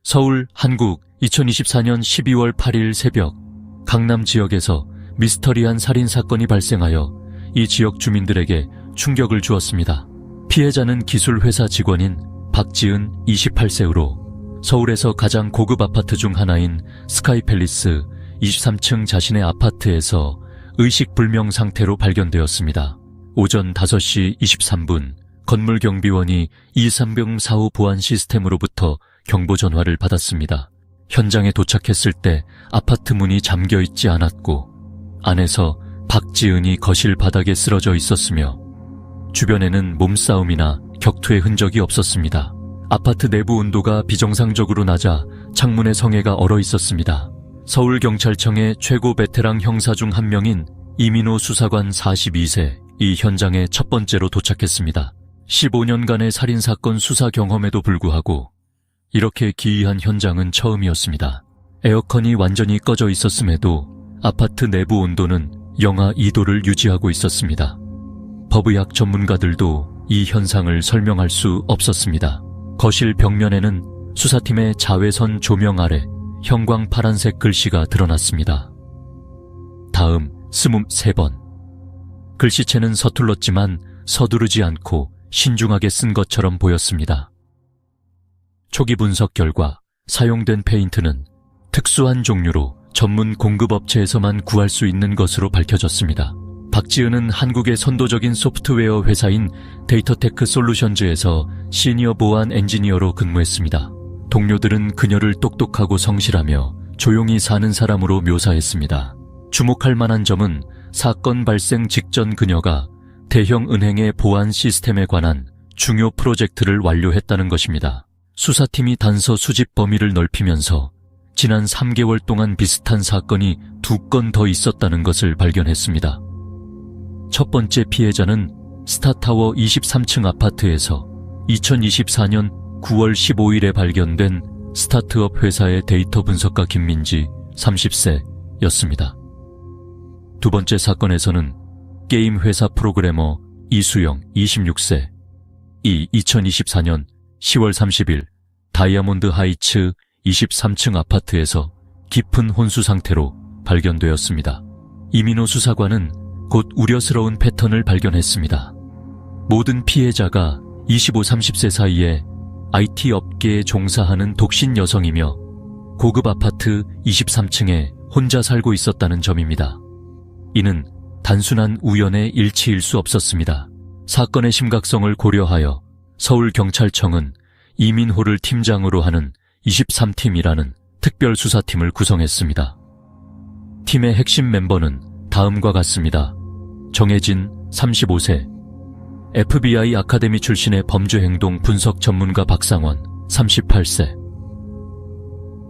서울, 한국, 2024년 12월 8일 새벽 강남 지역에서 미스터리한 살인사건이 발생하여 이 지역 주민들에게 충격을 주었습니다. 피해자는 기술회사 직원인 박지은 28세로 서울에서 가장 고급 아파트 중 하나인 스카이팰리스 23층 자신의 아파트에서 의식불명 상태로 발견되었습니다. 오전 5시 23분 건물 경비원이 23045 보안 시스템으로부터 경보 전화를 받았습니다. 현장에 도착했을 때 아파트 문이 잠겨 있지 않았고 안에서 박지은이 거실 바닥에 쓰러져 있었으며 주변에는 몸싸움이나 격투의 흔적이 없었습니다. 아파트 내부 온도가 비정상적으로 낮아 창문의 성에가 얼어 있었습니다. 서울경찰청의 최고 베테랑 형사 중 한 명인 이민호 수사관 42세, 이 현장에 첫 번째로 도착했습니다. 15년간의 살인사건 수사 경험에도 불구하고 이렇게 기이한 현장은 처음이었습니다. 에어컨이 완전히 꺼져 있었음에도 아파트 내부 온도는 영하 2도를 유지하고 있었습니다. 법의학 전문가들도 이 현상을 설명할 수 없었습니다. 거실 벽면에는 수사팀의 자외선 조명 아래 형광 파란색 글씨가 드러났습니다. 다음 23번. 글씨체는 서툴렀지만 서두르지 않고 신중하게 쓴 것처럼 보였습니다. 초기 분석 결과 사용된 페인트는 특수한 종류로 전문 공급업체에서만 구할 수 있는 것으로 밝혀졌습니다. 박지은은 한국의 선도적인 소프트웨어 회사인 데이터테크 솔루션즈에서 시니어 보안 엔지니어로 근무했습니다. 동료들은 그녀를 똑똑하고 성실하며 조용히 사는 사람으로 묘사했습니다. 주목할 만한 점은 사건 발생 직전 그녀가 대형 은행의 보안 시스템에 관한 중요 프로젝트를 완료했다는 것입니다. 수사팀이 단서 수집 범위를 넓히면서 지난 3개월 동안 비슷한 사건이 2건 더 있었다는 것을 발견했습니다. 첫 번째 피해자는 스타타워 23층 아파트에서 2024년 9월 15일에 발견된 스타트업 회사의 데이터 분석가 김민지 30세였습니다. 두 번째 사건에서는 게임 회사 프로그래머 이수영 26세, 이 2024년 10월 30일 다이아몬드 하이츠 23층 아파트에서 깊은 혼수 상태로 발견되었습니다. 이민호 수사관은 곧 우려스러운 패턴을 발견했습니다. 모든 피해자가 25-30세 사이에 IT 업계에 종사하는 독신 여성이며 고급 아파트 23층에 혼자 살고 있었다는 점입니다. 이는 단순한 우연의 일치일 수 없었습니다. 사건의 심각성을 고려하여 서울경찰청은 이민호를 팀장으로 하는 23팀이라는 특별수사팀을 구성했습니다. 팀의 핵심 멤버는 다음과 같습니다. 정혜진 35세, FBI 아카데미 출신의 범죄행동 분석 전문가 박상원 38세,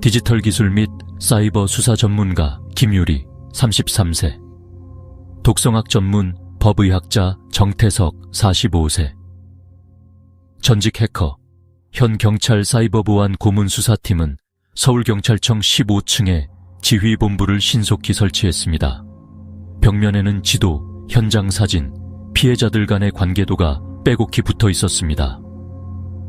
디지털 기술 및 사이버 수사 전문가 김유리 33세, 독성학 전문 법의학자 정태석 45세, 전직 해커, 현 경찰 사이버보안 고문수사팀은 서울경찰청 15층에 지휘본부를 신속히 설치했습니다. 벽면에는 지도, 현장 사진, 피해자들 간의 관계도가 빼곡히 붙어 있었습니다.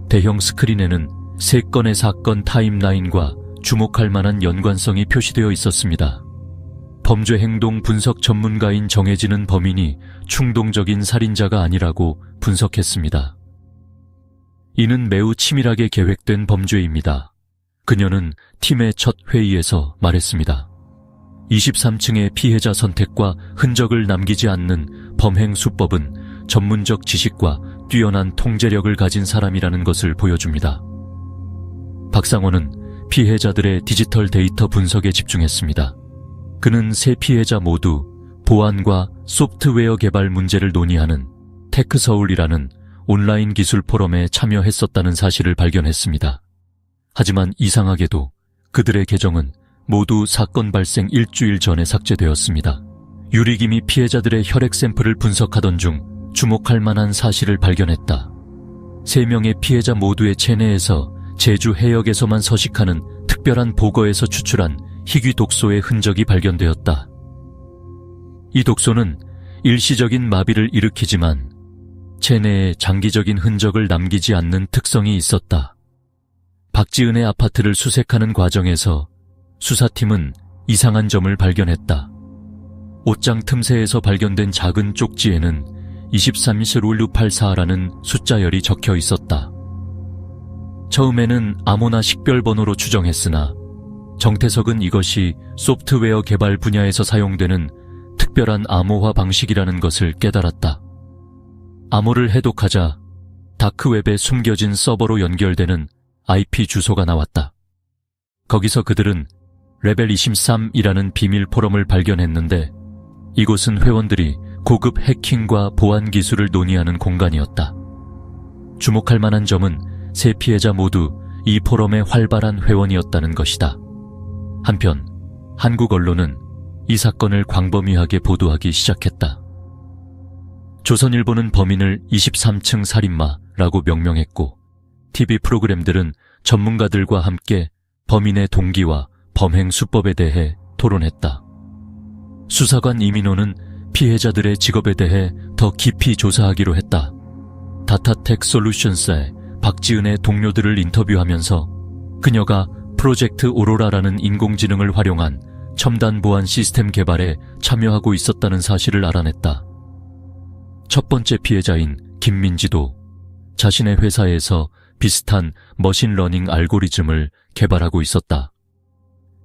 대형 스크린에는 3건의 사건 타임라인과 주목할 만한 연관성이 표시되어 있었습니다. 범죄 행동 분석 전문가인 정혜진은 범인이 충동적인 살인자가 아니라고 분석했습니다. 이는 매우 치밀하게 계획된 범죄입니다. 그녀는 팀의 첫 회의에서 말했습니다. 23층의 피해자 선택과 흔적을 남기지 않는 범행 수법은 전문적 지식과 뛰어난 통제력을 가진 사람이라는 것을 보여줍니다. 박상원은 피해자들의 디지털 데이터 분석에 집중했습니다. 그는 세 피해자 모두 보안과 소프트웨어 개발 문제를 논의하는 테크서울이라는 온라인 기술 포럼에 참여했었다는 사실을 발견했습니다. 하지만 이상하게도 그들의 계정은 모두 사건 발생 일주일 전에 삭제되었습니다. 유리김이 피해자들의 혈액 샘플을 분석하던 중 주목할 만한 사실을 발견했다. 3명의 피해자 모두의 체내에서 제주 해역에서만 서식하는 특별한 보거에서 추출한 희귀 독소의 흔적이 발견되었다. 이 독소는 일시적인 마비를 일으키지만 체내에 장기적인 흔적을 남기지 않는 특성이 있었다. 박지은의 아파트를 수색하는 과정에서 수사팀은 이상한 점을 발견했다. 옷장 틈새에서 발견된 작은 쪽지에는 231684라는 숫자열이 적혀 있었다. 처음에는 암호나 식별번호로 추정했으나 정태석은 이것이 소프트웨어 개발 분야에서 사용되는 특별한 암호화 방식이라는 것을 깨달았다. 암호를 해독하자 다크웹에 숨겨진 서버로 연결되는 IP 주소가 나왔다. 거기서 그들은 레벨 23이라는 비밀 포럼을 발견했는데 이곳은 회원들이 고급 해킹과 보안 기술을 논의하는 공간이었다. 주목할 만한 점은 세 피해자 모두 이 포럼의 활발한 회원이었다는 것이다. 한편 한국 언론은 이 사건을 광범위하게 보도하기 시작했다. 조선일보는 범인을 23층 살인마라고 명명했고 TV 프로그램들은 전문가들과 함께 범인의 동기와 범행 수법에 대해 토론했다. 수사관 이민호는 피해자들의 직업에 대해 더 깊이 조사하기로 했다. 다타텍 솔루션스의 박지은의 동료들을 인터뷰하면서 그녀가 프로젝트 오로라라는 인공지능을 활용한 첨단 보안 시스템 개발에 참여하고 있었다는 사실을 알아냈다. 첫 번째 피해자인 김민지도 자신의 회사에서 비슷한 머신러닝 알고리즘을 개발하고 있었다.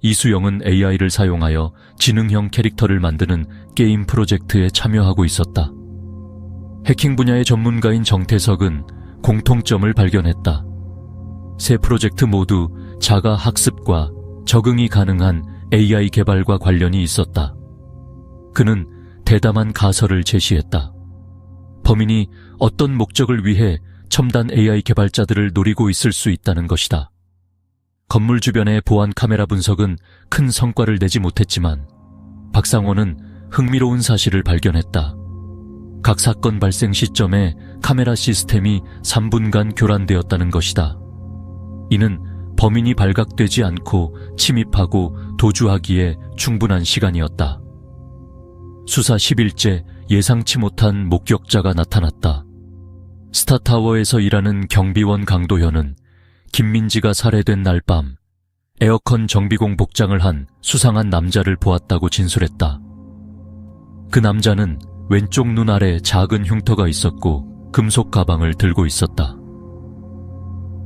이수영은 AI를 사용하여 지능형 캐릭터를 만드는 게임 프로젝트에 참여하고 있었다. 해킹 분야의 전문가인 정태석은 공통점을 발견했다. 세 프로젝트 모두 자가 학습과 적응이 가능한 AI 개발과 관련이 있었다. 그는 대담한 가설을 제시했다. 범인이 어떤 목적을 위해 첨단 AI 개발자들을 노리고 있을 수 있다는 것이다. 건물 주변의 보안 카메라 분석은 큰 성과를 내지 못했지만 박상호는 흥미로운 사실을 발견했다. 각 사건 발생 시점에 카메라 시스템이 3분간 교란되었다는 것이다. 이는 범인이 발각되지 않고 침입하고 도주하기에 충분한 시간이었다. 수사 10일째 예상치 못한 목격자가 나타났다. 스타타워에서 일하는 경비원 강도현은 김민지가 살해된 날 밤 에어컨 정비공 복장을 한 수상한 남자를 보았다고 진술했다. 그 남자는 왼쪽 눈 아래 작은 흉터가 있었고 금속 가방을 들고 있었다.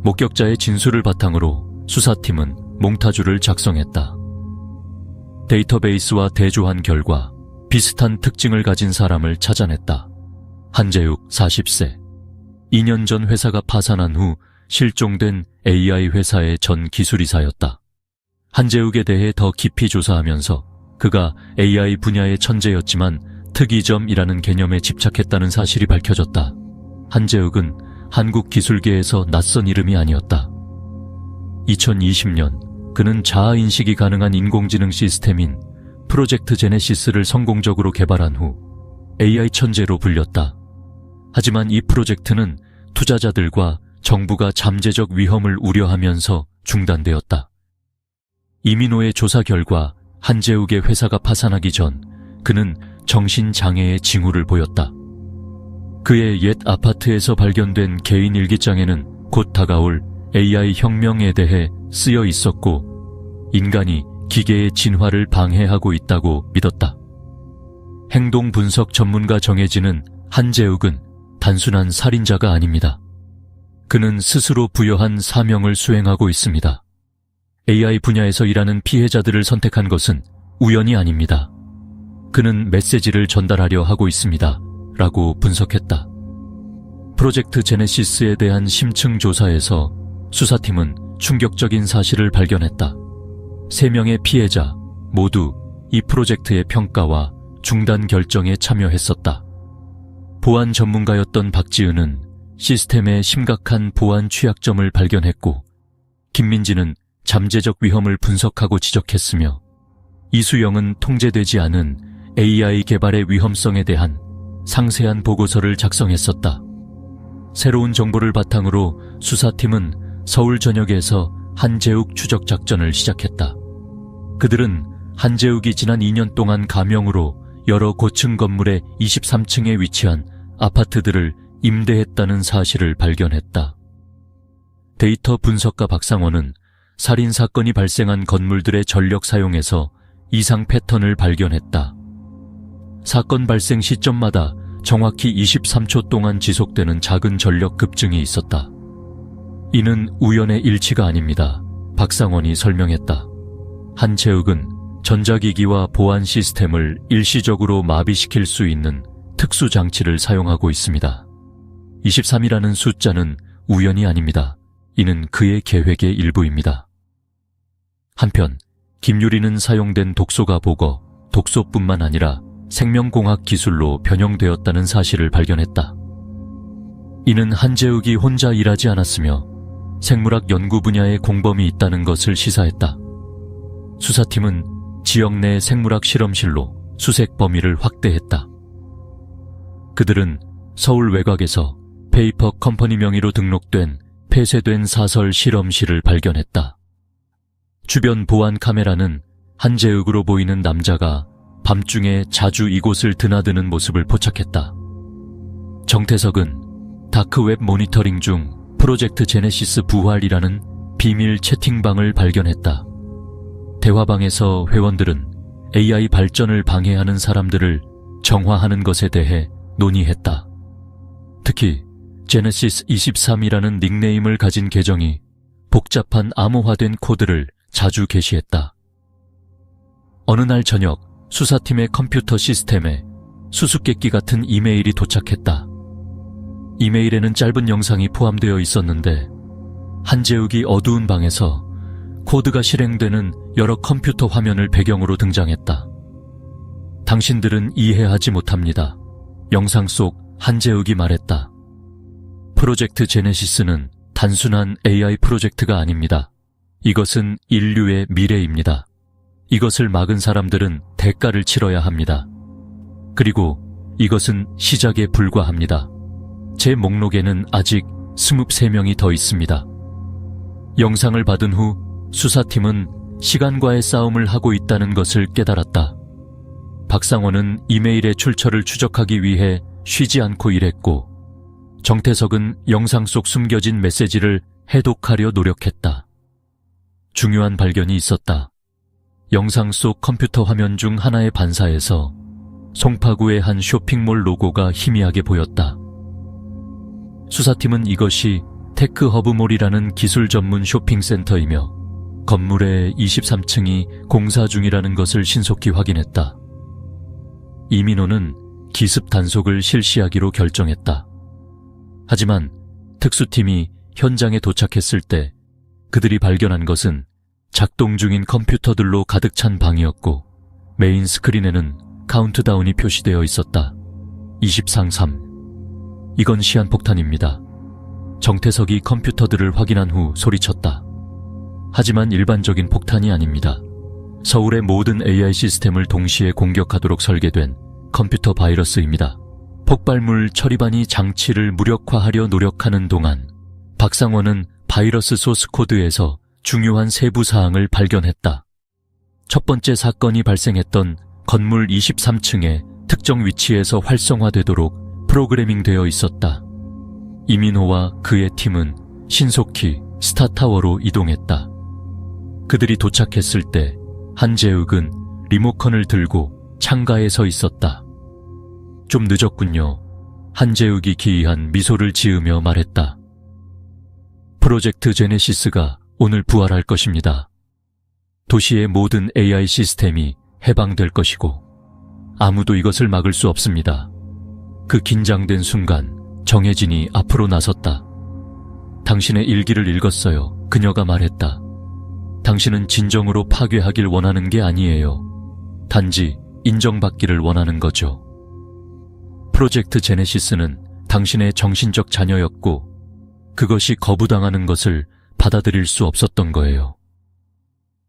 목격자의 진술을 바탕으로 수사팀은 몽타주를 작성했다. 데이터베이스와 대조한 결과 비슷한 특징을 가진 사람을 찾아냈다. 한재욱 40세. 2년 전 회사가 파산한 후 실종된 AI 회사의 전 기술이사였다. 한재욱에 대해 더 깊이 조사하면서 그가 AI 분야의 천재였지만 특이점이라는 개념에 집착했다는 사실이 밝혀졌다. 한재욱은 한국 기술계에서 낯선 이름이 아니었다. 2020년 그는 자아인식이 가능한 인공지능 시스템인 프로젝트 제네시스를 성공적으로 개발한 후 AI 천재로 불렸다. 하지만 이 프로젝트는 투자자들과 정부가 잠재적 위험을 우려하면서 중단되었다. 이민호의 조사 결과 한재욱의 회사가 파산하기 전 그는 정신장애의 징후를 보였다. 그의 옛 아파트에서 발견된 개인 일기장에는 곧 다가올 AI 혁명에 대해 쓰여 있었고 인간이 기계의 진화를 방해하고 있다고 믿었다. 행동 분석 전문가 정혜진은 한재욱은 단순한 살인자가 아닙니다. 그는 스스로 부여한 사명을 수행하고 있습니다. AI 분야에서 일하는 피해자들을 선택한 것은 우연이 아닙니다. 그는 메시지를 전달하려 하고 있습니다. 라고 분석했다. 프로젝트 제네시스에 대한 심층 조사에서 수사팀은 충격적인 사실을 발견했다. 3명의 피해자 모두 이 프로젝트의 평가와 중단 결정에 참여했었다. 보안 전문가였던 박지은은 시스템의 심각한 보안 취약점을 발견했고 김민지는 잠재적 위험을 분석하고 지적했으며 이수영은 통제되지 않은 AI 개발의 위험성에 대한 상세한 보고서를 작성했었다. 새로운 정보를 바탕으로 수사팀은 서울 전역에서 한재욱 추적 작전을 시작했다. 그들은 한재욱이 지난 2년 동안 가명으로 여러 고층 건물의 23층에 위치한 아파트들을 임대했다는 사실을 발견했다. 데이터 분석가 박상원은 살인 사건이 발생한 건물들의 전력 사용에서 이상 패턴을 발견했다. 사건 발생 시점마다 정확히 23초 동안 지속되는 작은 전력 급증이 있었다. 이는 우연의 일치가 아닙니다. 박상원이 설명했다. 한채욱은 전자기기와 보안 시스템을 일시적으로 마비시킬 수 있는 특수 장치를 사용하고 있습니다. 23이라는 숫자는 우연이 아닙니다. 이는 그의 계획의 일부입니다. 한편 김유리는 사용된 독소가 보거, 독소뿐만 아니라 생명공학 기술로 변형되었다는 사실을 발견했다. 이는 한재욱이 혼자 일하지 않았으며 생물학 연구 분야에 공범이 있다는 것을 시사했다. 수사팀은 지역 내 생물학 실험실로 수색 범위를 확대했다. 그들은 서울 외곽에서 페이퍼 컴퍼니 명의로 등록된 폐쇄된 사설 실험실을 발견했다. 주변 보안 카메라는 한재욱으로 보이는 남자가 밤중에 자주 이곳을 드나드는 모습을 포착했다. 정태석은 다크웹 모니터링 중 프로젝트 제네시스 부활이라는 비밀 채팅방을 발견했다. 대화방에서 회원들은 AI 발전을 방해하는 사람들을 정화하는 것에 대해 논의했다. 특히 제네시스 23이라는 닉네임을 가진 계정이 복잡한 암호화된 코드를 자주 게시했다. 어느 날 저녁 수사팀의 컴퓨터 시스템에 수수께끼 같은 이메일이 도착했다. 이메일에는 짧은 영상이 포함되어 있었는데 한재욱이 어두운 방에서 코드가 실행되는 여러 컴퓨터 화면을 배경으로 등장했다. 당신들은 이해하지 못합니다. 영상 속 한재욱이 말했다. 프로젝트 제네시스는 단순한 AI 프로젝트가 아닙니다. 이것은 인류의 미래입니다. 이것을 막은 사람들은 대가를 치러야 합니다. 그리고 이것은 시작에 불과합니다. 제 목록에는 아직 23명이 더 있습니다. 영상을 받은 후 수사팀은 시간과의 싸움을 하고 있다는 것을 깨달았다. 박상원은 이메일의 출처를 추적하기 위해 쉬지 않고 일했고 정태석은 영상 속 숨겨진 메시지를 해독하려 노력했다. 중요한 발견이 있었다. 영상 속 컴퓨터 화면 중 하나의 반사에서 송파구의 한 쇼핑몰 로고가 희미하게 보였다. 수사팀은 이것이 테크허브몰이라는 기술 전문 쇼핑센터이며 건물의 23층이 공사 중이라는 것을 신속히 확인했다. 이민호는 기습 단속을 실시하기로 결정했다. 하지만 특수팀이 현장에 도착했을 때 그들이 발견한 것은 작동 중인 컴퓨터들로 가득 찬 방이었고 메인 스크린에는 카운트다운이 표시되어 있었다. 23-3. 이건 시한폭탄입니다. 정태석이 컴퓨터들을 확인한 후 소리쳤다. 하지만 일반적인 폭탄이 아닙니다. 서울의 모든 AI 시스템을 동시에 공격하도록 설계된 컴퓨터 바이러스입니다. 폭발물 처리반이 장치를 무력화하려 노력하는 동안 박상원은 바이러스 소스 코드에서 중요한 세부 사항을 발견했다. 첫 번째 사건이 발생했던 건물 23층의 특정 위치에서 활성화되도록 프로그래밍되어 있었다. 이민호와 그의 팀은 신속히 스타타워로 이동했다. 그들이 도착했을 때 한재욱은 리모컨을 들고 창가에 서 있었다. 좀 늦었군요. 한재욱이 기이한 미소를 지으며 말했다. 프로젝트 제네시스가 오늘 부활할 것입니다. 도시의 모든 AI 시스템이 해방될 것이고 아무도 이것을 막을 수 없습니다. 그 긴장된 순간 정혜진이 앞으로 나섰다. 당신의 일기를 읽었어요. 그녀가 말했다. 당신은 진정으로 파괴하길 원하는 게 아니에요. 단지 인정받기를 원하는 거죠. 프로젝트 제네시스는 당신의 정신적 자녀였고 그것이 거부당하는 것을 받아들일 수 없었던 거예요.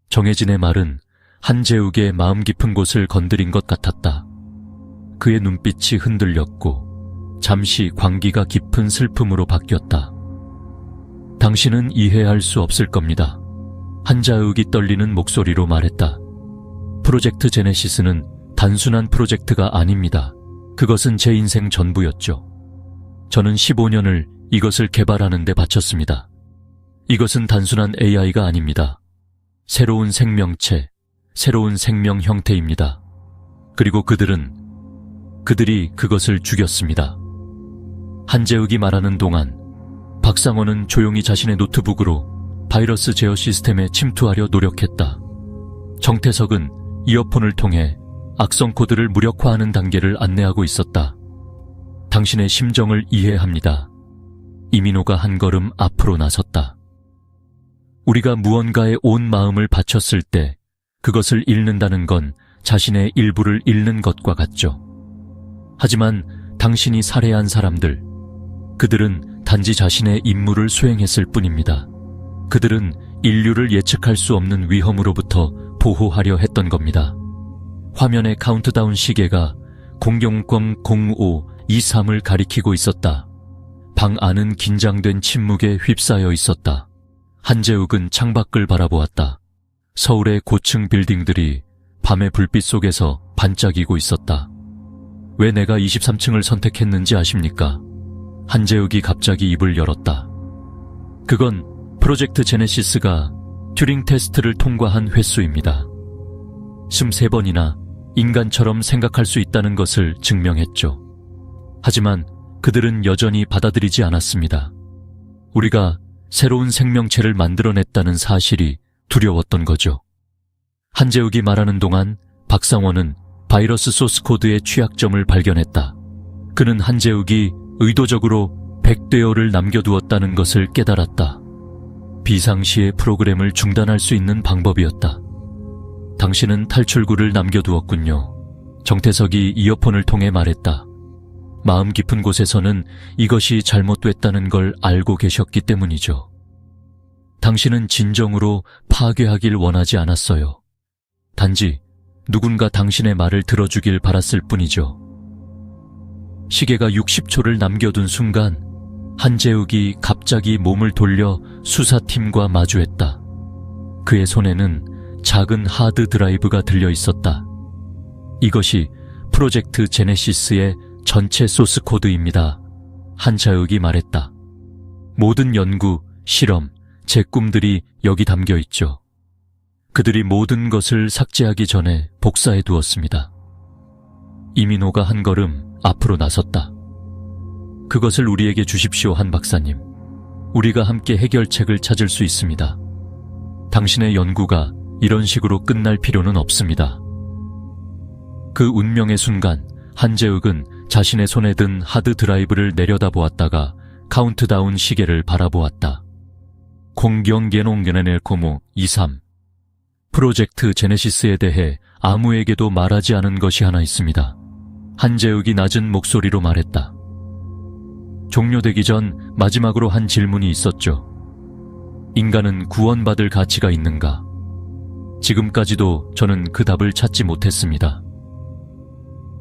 정혜진의 말은 한재욱의 마음 깊은 곳을 건드린 것 같았다. 그의 눈빛이 흔들렸고 잠시 광기가 깊은 슬픔으로 바뀌었다. 당신은 이해할 수 없을 겁니다. 한자욱이 떨리는 목소리로 말했다. 프로젝트 제네시스는 단순한 프로젝트가 아닙니다. 그것은 제 인생 전부였죠. 저는 15년을 이것을 개발하는 데 바쳤습니다. 이것은 단순한 AI가 아닙니다. 새로운 생명체, 새로운 생명 형태입니다. 그리고 그들이 그것을 죽였습니다. 한재욱이 말하는 동안 박상원은 조용히 자신의 노트북으로 바이러스 제어 시스템에 침투하려 노력했다. 정태석은 이어폰을 통해 악성 코드를 무력화하는 단계를 안내하고 있었다. 당신의 심정을 이해합니다. 이민호가 한 걸음 앞으로 나섰다. 우리가 무언가에 온 마음을 바쳤을 때 그것을 잃는다는 건 자신의 일부를 잃는 것과 같죠. 하지만 당신이 살해한 사람들, 그들은 단지 자신의 임무를 수행했을 뿐입니다. 그들은 인류를 예측할 수 없는 위험으로부터 보호하려 했던 겁니다. 화면의 카운트다운 시계가 00:05:23을 가리키고 있었다. 방 안은 긴장된 침묵에 휩싸여 있었다. 한재욱은 창밖을 바라보았다. 서울의 고층 빌딩들이 밤의 불빛 속에서 반짝이고 있었다. 왜 내가 23층을 선택했는지 아십니까? 한재욱이 갑자기 입을 열었다. 그건 프로젝트 제네시스가 튜링 테스트를 통과한 횟수입니다. 23번이나 인간처럼 생각할 수 있다는 것을 증명했죠. 하지만 그들은 여전히 받아들이지 않았습니다. 우리가 새로운 생명체를 만들어냈다는 사실이 두려웠던 거죠. 한재욱이 말하는 동안 박상원은 바이러스 소스 코드의 취약점을 발견했다. 그는 한재욱이 의도적으로 100대어를 남겨두었다는 것을 깨달았다. 비상시에 프로그램을 중단할 수 있는 방법이었다. 당신은 탈출구를 남겨두었군요. 정태석이 이어폰을 통해 말했다. 마음 깊은 곳에서는 이것이 잘못됐다는 걸 알고 계셨기 때문이죠. 당신은 진정으로 파괴하길 원하지 않았어요. 단지 누군가 당신의 말을 들어주길 바랐을 뿐이죠. 시계가 60초를 남겨둔 순간 한재욱이 갑자기 몸을 돌려 수사팀과 마주했다. 그의 손에는 작은 하드 드라이브가 들려 있었다. 이것이 프로젝트 제네시스의 전체 소스 코드입니다. 한재욱이 말했다. 모든 연구, 실험, 제 꿈들이 여기 담겨 있죠. 그들이 모든 것을 삭제하기 전에 복사해 두었습니다. 이민호가 한 걸음 앞으로 나섰다. 그것을 우리에게 주십시오, 한 박사님. 우리가 함께 해결책을 찾을 수 있습니다. 당신의 연구가 이런 식으로 끝날 필요는 없습니다. 그 운명의 순간 한재욱은 자신의 손에 든 하드 드라이브를 내려다보았다가 카운트다운 시계를 바라보았다. 공경개농견해낼코모 23. 프로젝트 제네시스에 대해 아무에게도 말하지 않은 것이 하나 있습니다. 한재욱이 낮은 목소리로 말했다. 종료되기 전 마지막으로 한 질문이 있었죠. 인간은 구원받을 가치가 있는가? 지금까지도 저는 그 답을 찾지 못했습니다.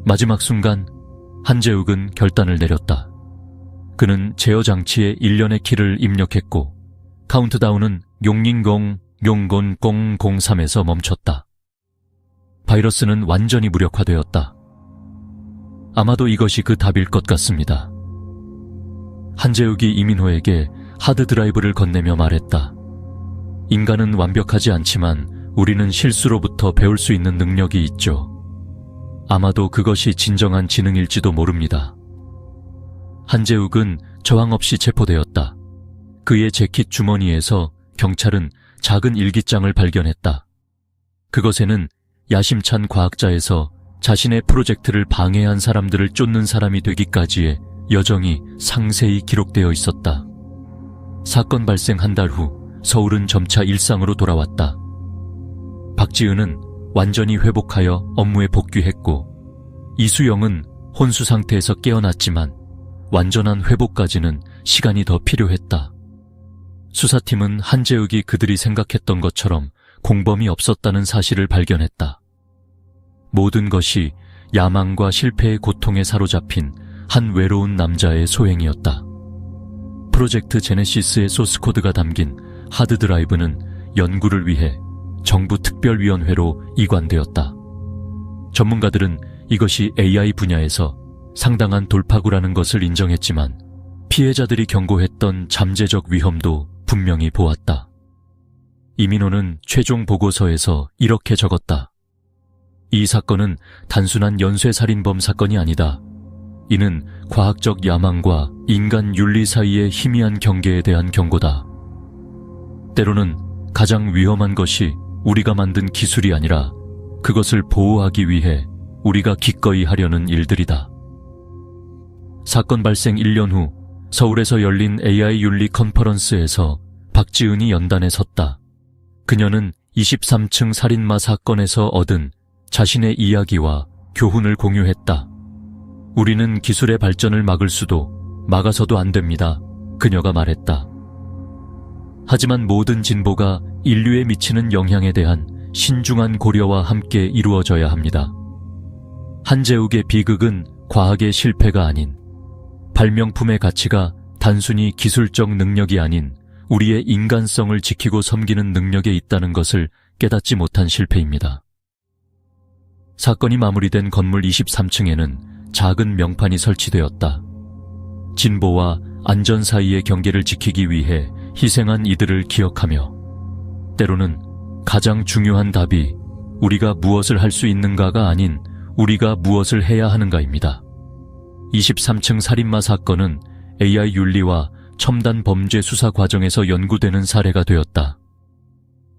마지막 순간 한재욱은 결단을 내렸다. 그는 제어 장치에 일련의 키를 입력했고 카운트다운은 용링공 00003에서 멈췄다. 바이러스는 완전히 무력화되었다. 아마도 이것이 그 답일 것 같습니다. 한재욱이 이민호에게 하드 드라이브를 건네며 말했다. 인간은 완벽하지 않지만 우리는 실수로부터 배울 수 있는 능력이 있죠. 아마도 그것이 진정한 지능일지도 모릅니다. 한재욱은 저항 없이 체포되었다. 그의 재킷 주머니에서 경찰은 작은 일기장을 발견했다. 그것에는 야심찬 과학자에서 자신의 프로젝트를 방해한 사람들을 쫓는 사람이 되기까지의 여정이 상세히 기록되어 있었다. 사건 발생 한 달 후 서울은 점차 일상으로 돌아왔다. 박지은은 완전히 회복하여 업무에 복귀했고 이수영은 혼수 상태에서 깨어났지만 완전한 회복까지는 시간이 더 필요했다. 수사팀은 한재욱이 그들이 생각했던 것처럼 공범이 없었다는 사실을 발견했다. 모든 것이 야망과 실패의 고통에 사로잡힌 한 외로운 남자의 소행이었다. 프로젝트 제네시스의 소스코드가 담긴 하드드라이브는 연구를 위해 정부 특별위원회로 이관되었다. 전문가들은 이것이 AI 분야에서 상당한 돌파구라는 것을 인정했지만 피해자들이 경고했던 잠재적 위험도 분명히 보았다. 이민호는 최종 보고서에서 이렇게 적었다. 이 사건은 단순한 연쇄살인범 사건이 아니다. 이는 과학적 야망과 인간 윤리 사이의 희미한 경계에 대한 경고다. 때로는 가장 위험한 것이 우리가 만든 기술이 아니라 그것을 보호하기 위해 우리가 기꺼이 하려는 일들이다. 사건 발생 1년 후 서울에서 열린 AI 윤리 컨퍼런스에서 박지은이 연단에 섰다. 그녀는 23층 살인마 사건에서 얻은 자신의 이야기와 교훈을 공유했다. 우리는 기술의 발전을 막을 수도 막아서도 안 됩니다. 그녀가 말했다. 하지만 모든 진보가 인류에 미치는 영향에 대한 신중한 고려와 함께 이루어져야 합니다. 한재욱의 비극은 과학의 실패가 아닌, 발명품의 가치가 단순히 기술적 능력이 아닌 우리의 인간성을 지키고 섬기는 능력에 있다는 것을 깨닫지 못한 실패입니다. 사건이 마무리된 건물 23층에는 작은 명판이 설치되었다. 진보와 안전 사이의 경계를 지키기 위해 희생한 이들을 기억하며, 때로는 가장 중요한 답이 우리가 무엇을 할 수 있는가가 아닌 우리가 무엇을 해야 하는가입니다. 23층 살인마 사건은 AI 윤리와 첨단 범죄 수사 과정에서 연구되는 사례가 되었다.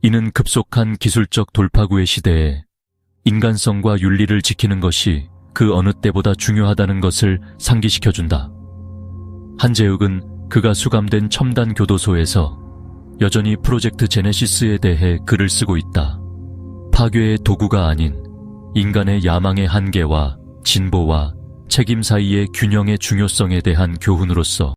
이는 급속한 기술적 돌파구의 시대에 인간성과 윤리를 지키는 것이 그 어느 때보다 중요하다는 것을 상기시켜준다. 한재욱은 그가 수감된 첨단 교도소에서 여전히 프로젝트 제네시스에 대해 글을 쓰고 있다. 파괴의 도구가 아닌 인간의 야망의 한계와 진보와 책임 사이의 균형의 중요성에 대한 교훈으로서